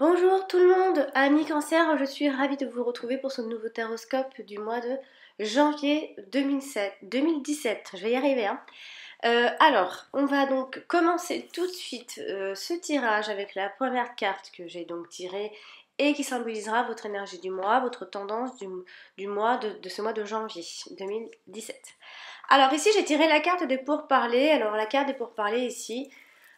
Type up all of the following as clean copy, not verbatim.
Bonjour tout le monde, amis cancer, je suis ravie de vous retrouver pour ce nouveau téroscope du mois de janvier 2017, je vais y arriver hein. Alors, on va donc commencer tout de suite ce tirage avec la première carte que j'ai donc tirée et qui symbolisera votre énergie du mois, votre tendance du mois de ce mois de janvier 2017. Alors ici j'ai tiré la carte des pourparlers, alors la carte des pourparlers ici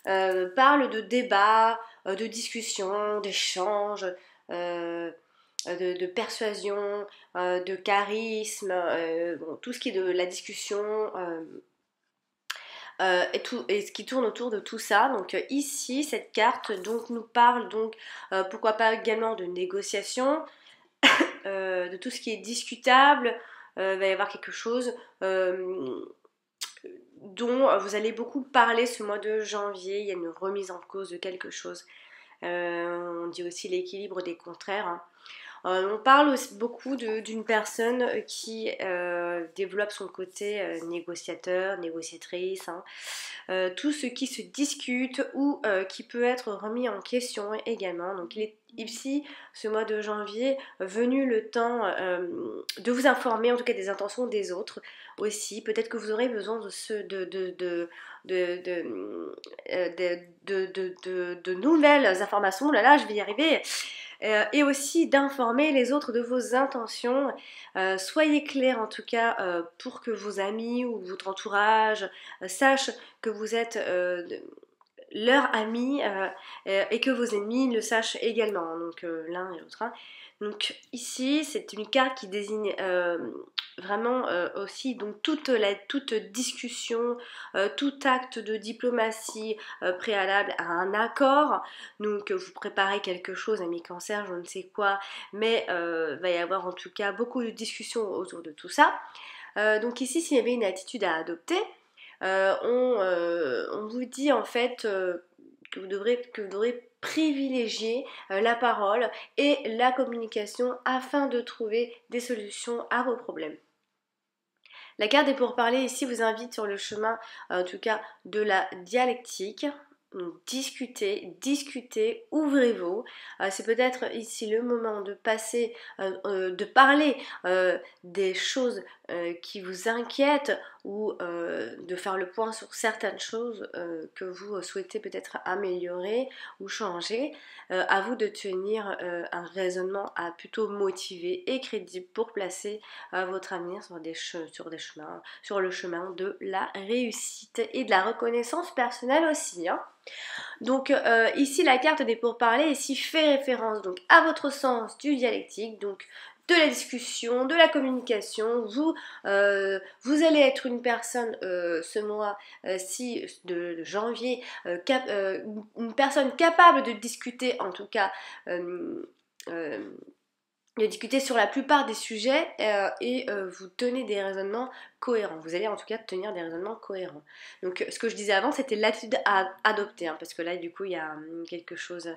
parle de débat, de discussion, d'échange, de persuasion, de charisme, bon, tout ce qui est de la discussion et ce qui tourne autour de tout ça. Donc ici, cette carte donc, nous parle donc pourquoi pas également de négociation, de tout ce qui est discutable. Il va y avoir quelque chose dont vous allez beaucoup parler ce mois de janvier. Il y a une remise en cause de quelque chose. On dit aussi l'équilibre des contraires, hein. On parle aussi beaucoup d'une personne qui développe son côté négociateur, négociatrice, hein. Tout ce qui se discute ou qui peut être remis en question également. Donc il est ici, ce mois de janvier, venu le temps de vous informer en tout cas des intentions des autres aussi. Peut-être que vous aurez besoin de nouvelles informations. Oh là là, je vais y arriver. Et aussi d'informer les autres de vos intentions. Soyez clairs en tout cas pour que vos amis ou votre entourage sachent que vous êtes leur ami et que vos ennemis le sachent également, donc l'un et l'autre, hein. Donc ici c'est une carte qui désigne vraiment aussi donc toute discussion, tout acte de diplomatie préalable à un accord. Donc vous préparez quelque chose, ami cancer, je ne sais quoi, mais va y avoir en tout cas beaucoup de discussions autour de tout ça. Donc ici s'il y avait une attitude à adopter, on vous dit en fait que vous devrez privilégier la parole et la communication afin de trouver des solutions à vos problèmes. La carte des pourparlers ici vous invite sur le chemin, en tout cas, de la dialectique. Donc discutez, ouvrez-vous. C'est peut-être ici le moment de passer, de parler des choses qui vous inquiètent ou de faire le point sur certaines choses que vous souhaitez peut-être améliorer ou changer. À vous de tenir un raisonnement plutôt motivé et crédible pour placer votre avenir sur le chemin de la réussite et de la reconnaissance personnelle aussi, hein. Donc ici la carte des pourparlers ici fait référence donc à votre sens du dialectique, donc de la discussion, de la communication. Vous allez être une personne ce mois-ci de janvier, une personne capable de discuter en tout cas. De discuter sur la plupart des sujets et vous tenez des raisonnements cohérents. Vous allez en tout cas tenir des raisonnements cohérents. Donc ce que je disais avant, c'était l'attitude à adopter, hein, parce que là du coup il y a quelque chose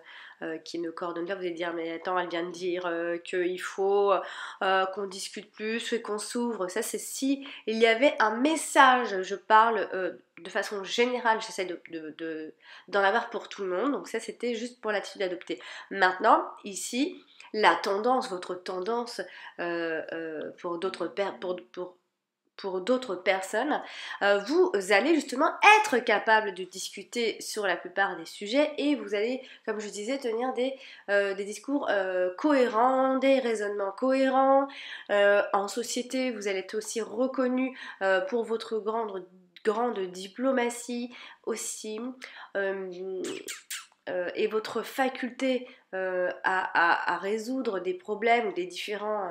qui ne coordonne pas. Vous allez dire mais attends, elle vient de dire qu'il faut qu'on discute plus et qu'on s'ouvre. Ça c'est si il y avait un message, je parle de façon générale, j'essaie d'en avoir pour tout le monde. Donc ça c'était juste pour l'attitude adoptée. Maintenant, ici, la tendance, votre tendance pour d'autres personnes, vous allez justement être capable de discuter sur la plupart des sujets et vous allez, comme je disais, tenir des discours cohérents, des raisonnements cohérents. En société, vous allez être aussi reconnu pour votre grande diplomatie aussi. Et votre faculté à résoudre des problèmes ou des différends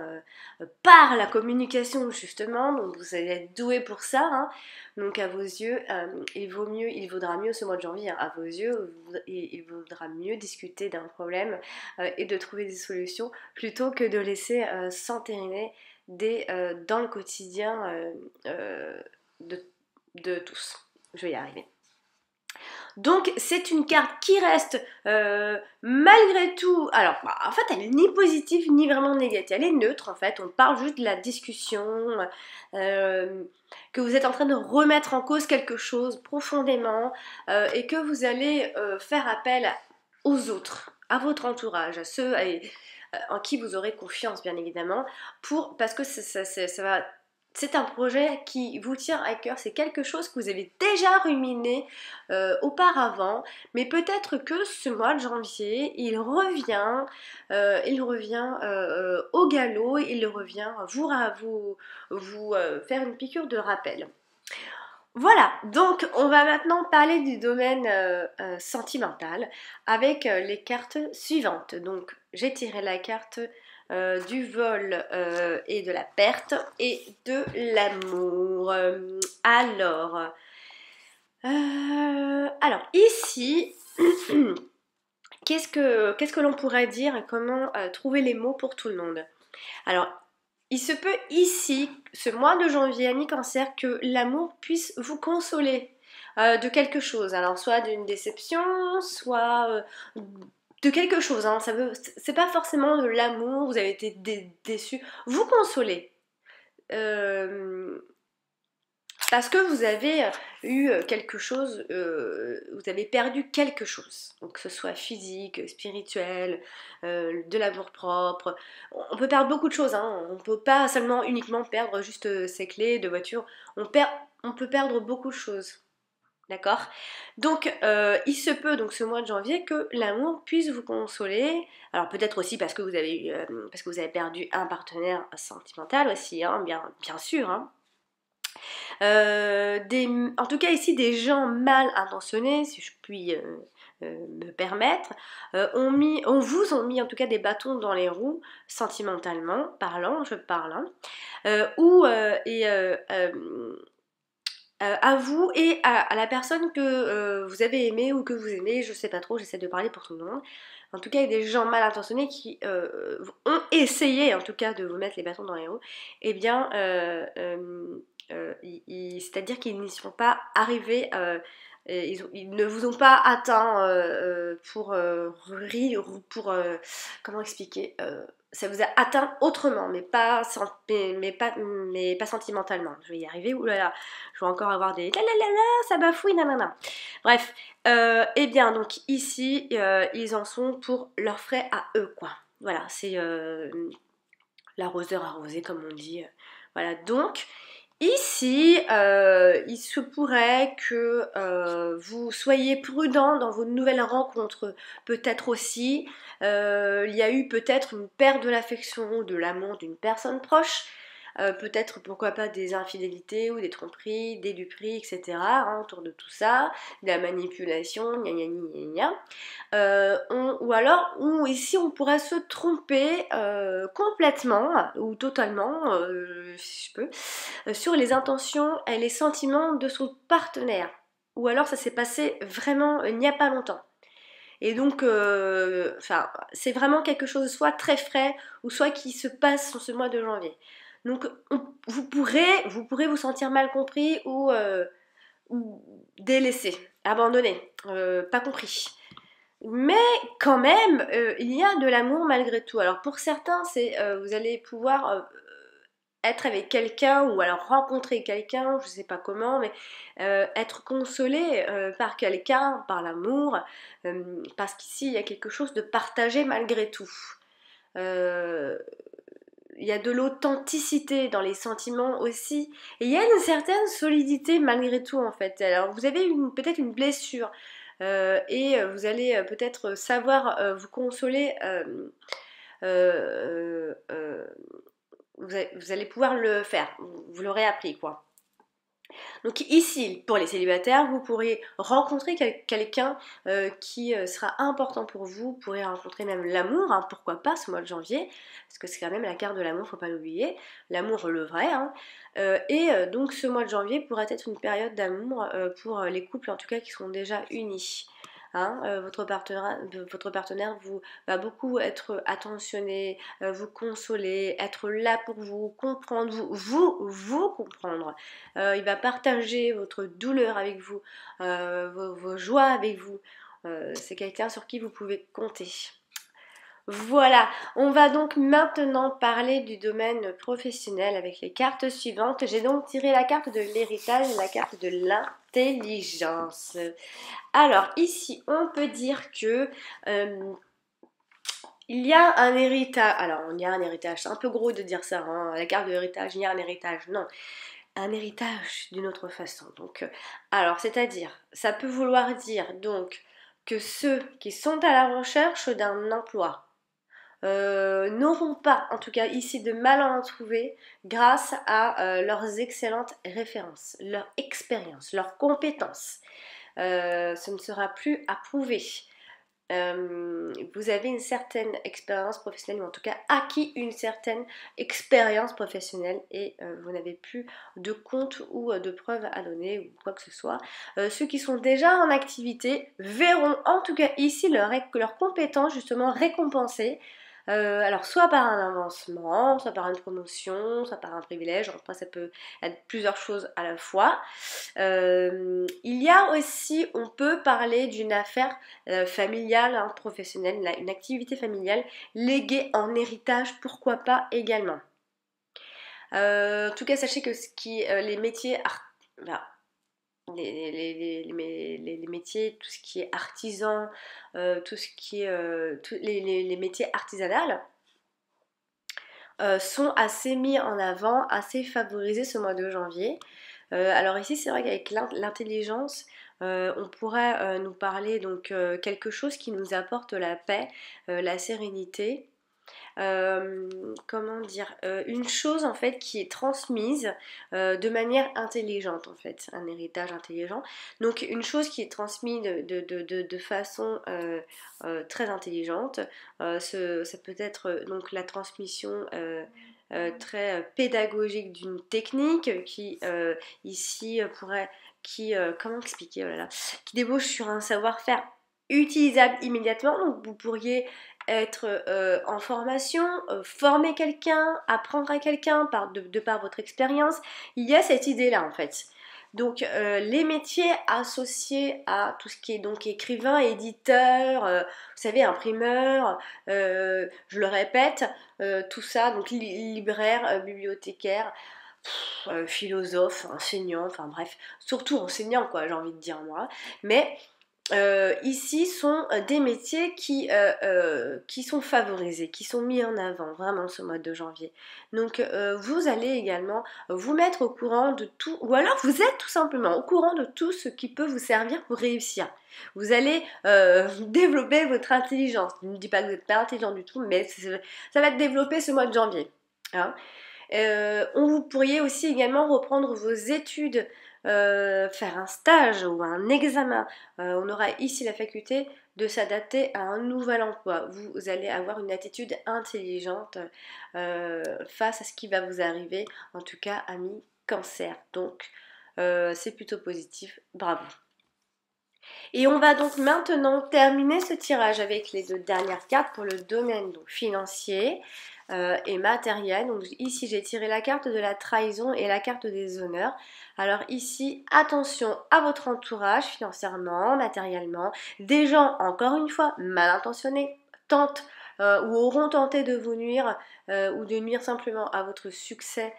par la communication justement, donc vous allez être doué pour ça, hein. Donc à vos yeux, il vaudra mieux ce mois de janvier, hein, à vos yeux, il vaudra mieux discuter d'un problème et de trouver des solutions plutôt que de laisser s'entériner dans le quotidien de tous. Je vais y arriver. Donc c'est une carte qui reste malgré tout, alors bah, en fait elle est ni positive ni vraiment négative, elle est neutre en fait, on parle juste de la discussion, que vous êtes en train de remettre en cause quelque chose profondément et que vous allez faire appel aux autres, à votre entourage, à ceux en qui vous aurez confiance bien évidemment, parce que c'est un projet qui vous tient à cœur, c'est quelque chose que vous avez déjà ruminé auparavant, mais peut-être que ce mois de janvier, il revient au galop, il revient vous faire une piqûre de rappel. Voilà, donc on va maintenant parler du domaine sentimental avec les cartes suivantes. Donc j'ai tiré la carte du vol et de la perte et de l'amour. Alors ici, qu'est-ce que l'on pourrait dire et comment trouver les mots pour tout le monde? Alors il se peut ici, ce mois de janvier, ami cancer, que l'amour puisse vous consoler de quelque chose. Alors soit d'une déception, soit de quelque chose. Hein. C'est pas forcément de l'amour, vous avez été déçu. Vous consoler. Parce que vous avez eu quelque chose, vous avez perdu quelque chose, donc que ce soit physique, spirituel, de l'amour-propre. On peut perdre beaucoup de choses, hein. On ne peut pas seulement uniquement perdre juste ses clés de voiture, on peut perdre beaucoup de choses. D'accord? Donc, il se peut, donc ce mois de janvier, que l'amour puisse vous consoler. Alors, peut-être aussi parce que parce que vous avez perdu un partenaire sentimental aussi, hein, bien sûr, hein. En tout cas ici des gens mal intentionnés, si je puis me permettre, on vous ont mis en tout cas des bâtons dans les roues, sentimentalement parlant, je parle, hein, à vous et à la personne que vous avez aimée ou que vous aimez, je sais pas trop, j'essaie de parler pour tout le monde. En tout cas, il y a des gens mal intentionnés qui ont essayé en tout cas de vous mettre les bâtons dans les roues. Eh bien, c'est-à-dire qu'ils n'y sont pas arrivés, ils ne vous ont pas atteint comment expliquer, ça vous a atteint autrement, mais pas sentimentalement. Je vais y arriver, oulala, je vais encore avoir des la la la la, ça bafouille, nanana. Bref, eh bien donc ici, ils en sont pour leurs frais à eux, quoi. Voilà, c'est l'arroseur arrosé, comme on dit. Voilà, donc ici, il se pourrait que vous soyez prudent dans vos nouvelles rencontres. Peut-être aussi, il y a eu peut-être une perte de l'affection ou de l'amour d'une personne proche. Peut-être, pourquoi pas, des infidélités ou des tromperies, des duperies, etc. hein, autour de tout ça, de la manipulation, gna gna gna gna. Ou ici on pourrait se tromper complètement ou totalement, si je peux, sur les intentions et les sentiments de son partenaire. Ou alors ça s'est passé vraiment il n'y a pas longtemps. Et donc, c'est vraiment quelque chose soit très frais ou soit qui se passe sur ce mois de janvier. Donc, vous pourrez vous sentir mal compris ou délaissé, abandonné, pas compris. Mais quand même, il y a de l'amour malgré tout. Alors pour certains, vous allez pouvoir être avec quelqu'un ou alors rencontrer quelqu'un, je sais pas comment, mais être consolé par quelqu'un, par l'amour, parce qu'ici il y a quelque chose de partagé malgré tout. Il y a de l'authenticité dans les sentiments aussi, et il y a une certaine solidité malgré tout en fait. Alors vous avez peut-être une blessure et vous allez peut-être savoir vous consoler. Vous allez pouvoir le faire, vous l'aurez appris quoi. Donc ici, pour les célibataires, vous pourrez rencontrer quelqu'un qui sera important pour vous, vous pourrez rencontrer même l'amour, hein, pourquoi pas ce mois de janvier, parce que c'est quand même la carte de l'amour, faut pas l'oublier, l'amour le vrai, hein. Donc ce mois de janvier pourrait être une période d'amour pour les couples en tout cas qui sont déjà unis. Hein, votre partenaire va beaucoup être attentionné, vous consoler, être là pour vous, comprendre, vous comprendre. Il va partager votre douleur avec vous, vos joies avec vous. C'est quelqu'un sur qui vous pouvez compter. Voilà, on va donc maintenant parler du domaine professionnel avec les cartes suivantes. J'ai donc tiré la carte de l'héritage et la carte de intelligence. Alors ici, on peut dire que il y a un héritage. Alors, il y a un héritage, c'est un peu gros de dire ça, hein, la carte de l'héritage, il y a un héritage. Non, un héritage d'une autre façon. Donc, alors, c'est-à-dire, ça peut vouloir dire donc que ceux qui sont à la recherche d'un emploi n'auront pas, en tout cas ici, de mal à en trouver grâce à leurs excellentes références, leur expérience, leurs compétences. Ce ne sera plus à prouver. Vous avez une certaine expérience professionnelle, ou en tout cas acquis une certaine expérience professionnelle et vous n'avez plus de compte ou de preuves à donner ou quoi que ce soit. Ceux qui sont déjà en activité verront en tout cas ici leurs compétences justement récompensées. Alors soit par un avancement, soit par une promotion, soit par un privilège, enfin ça peut être plusieurs choses à la fois. Il y a aussi, on peut parler d'une affaire familiale, hein, professionnelle, une activité familiale léguée en héritage, pourquoi pas également. En tout cas, sachez que les métiers enfin, les métiers, tout ce qui est artisan, tout ce qui est les métiers artisanaux sont assez mis en avant, assez favorisés ce mois de janvier. Alors ici, c'est vrai qu'avec l'intelligence, on pourrait nous parler donc quelque chose qui nous apporte la paix, la sérénité. Comment dire, une chose en fait qui est transmise de manière intelligente en fait, un héritage intelligent. Donc une chose qui est transmise de façon très intelligente. Ça peut être donc la transmission très pédagogique d'une technique qui ici pourrait, comment expliquer, oh là là, qui débouche sur un savoir-faire utilisable immédiatement. Donc vous pourriez être en formation, former quelqu'un, apprendre à quelqu'un de par votre expérience. Il y a cette idée-là en fait. Donc les métiers associés à tout ce qui est donc écrivain, éditeur, vous savez, imprimeur, je le répète, tout ça, donc libraire, bibliothécaire, philosophe, enseignant, enfin bref, surtout enseignant quoi, j'ai envie de dire moi, mais ici sont des métiers qui sont favorisés, qui sont mis en avant vraiment ce mois de janvier. Donc vous allez également vous mettre au courant de tout, ou alors vous êtes tout simplement au courant de tout ce qui peut vous servir pour réussir. Vous allez développer votre intelligence. Je ne dis pas que vous n'êtes pas intelligent du tout, mais ça va être développé ce mois de janvier. Hein. Vous pourriez aussi également reprendre vos études, faire un stage ou un examen. On aura ici la faculté de s'adapter à un nouvel emploi. Vous allez avoir une attitude intelligente face à ce qui va vous arriver, en tout cas ami Cancer. Donc c'est plutôt positif, bravo. Et on va donc maintenant terminer ce tirage avec les deux dernières cartes pour le domaine donc, financier et matériel. Donc ici j'ai tiré la carte de la trahison et la carte des honneurs. Alors ici, attention à votre entourage financièrement, matériellement. Des gens, encore une fois, mal intentionnés, tentent ou auront tenté de vous nuire ou de nuire simplement à votre succès,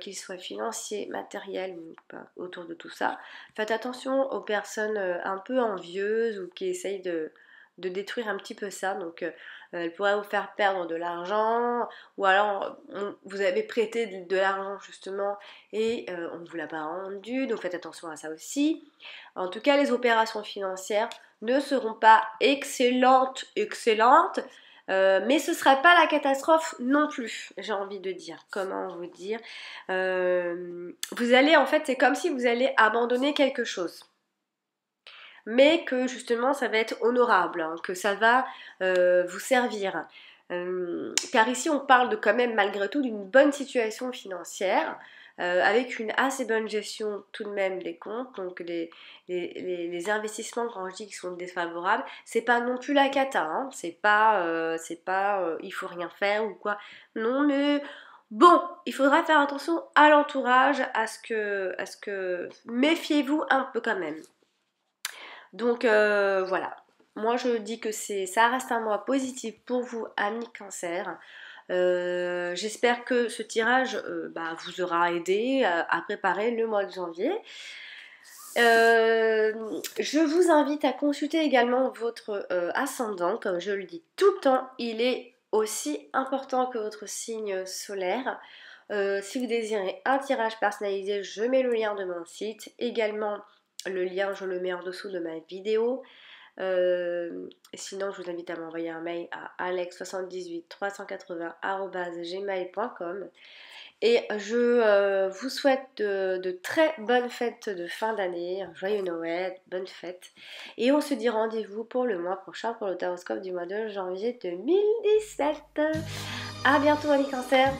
qu'il soit financier, matériel ou pas, autour de tout ça. Faites attention aux personnes un peu envieuses ou qui essayent de détruire un petit peu ça. Donc elles pourraient vous faire perdre de l'argent ou alors vous avez prêté de l'argent justement et on ne vous l'a pas rendu. Donc faites attention à ça aussi. En tout cas, les opérations financières ne seront pas excellentes, mais ce ne sera pas la catastrophe non plus, j'ai envie de dire. Comment vous dire, vous allez, en fait, c'est comme si vous allez abandonner quelque chose. Mais que justement, ça va être honorable, hein, que ça va vous servir. Car ici, on parle de quand même, malgré tout, d'une bonne situation financière. Avec une assez bonne gestion tout de même des comptes, donc les investissements, quand je dis qu'ils sont défavorables, c'est pas non plus la cata, hein, c'est pas il faut rien faire ou quoi, non, mais bon, il faudra faire attention à l'entourage, à ce que méfiez-vous un peu quand même. Donc voilà, moi je dis que ça reste un mois positif pour vous, amis Cancer. J'espère que ce tirage vous aura aidé à préparer le mois de janvier. Je vous invite à consulter également votre ascendant, comme je le dis tout le temps, il est aussi important que votre signe solaire. Si vous désirez un tirage personnalisé, je mets le lien de mon site. Également, le lien, je le mets en dessous de ma vidéo. Sinon, je vous invite à m'envoyer un mail à alex78380@gmail.com. Et je vous souhaite de très bonnes fêtes de fin d'année, un joyeux Noël, bonnes fêtes. Et on se dit rendez-vous pour le mois prochain pour le taroscope du mois de janvier 2017. À bientôt, amis cancer!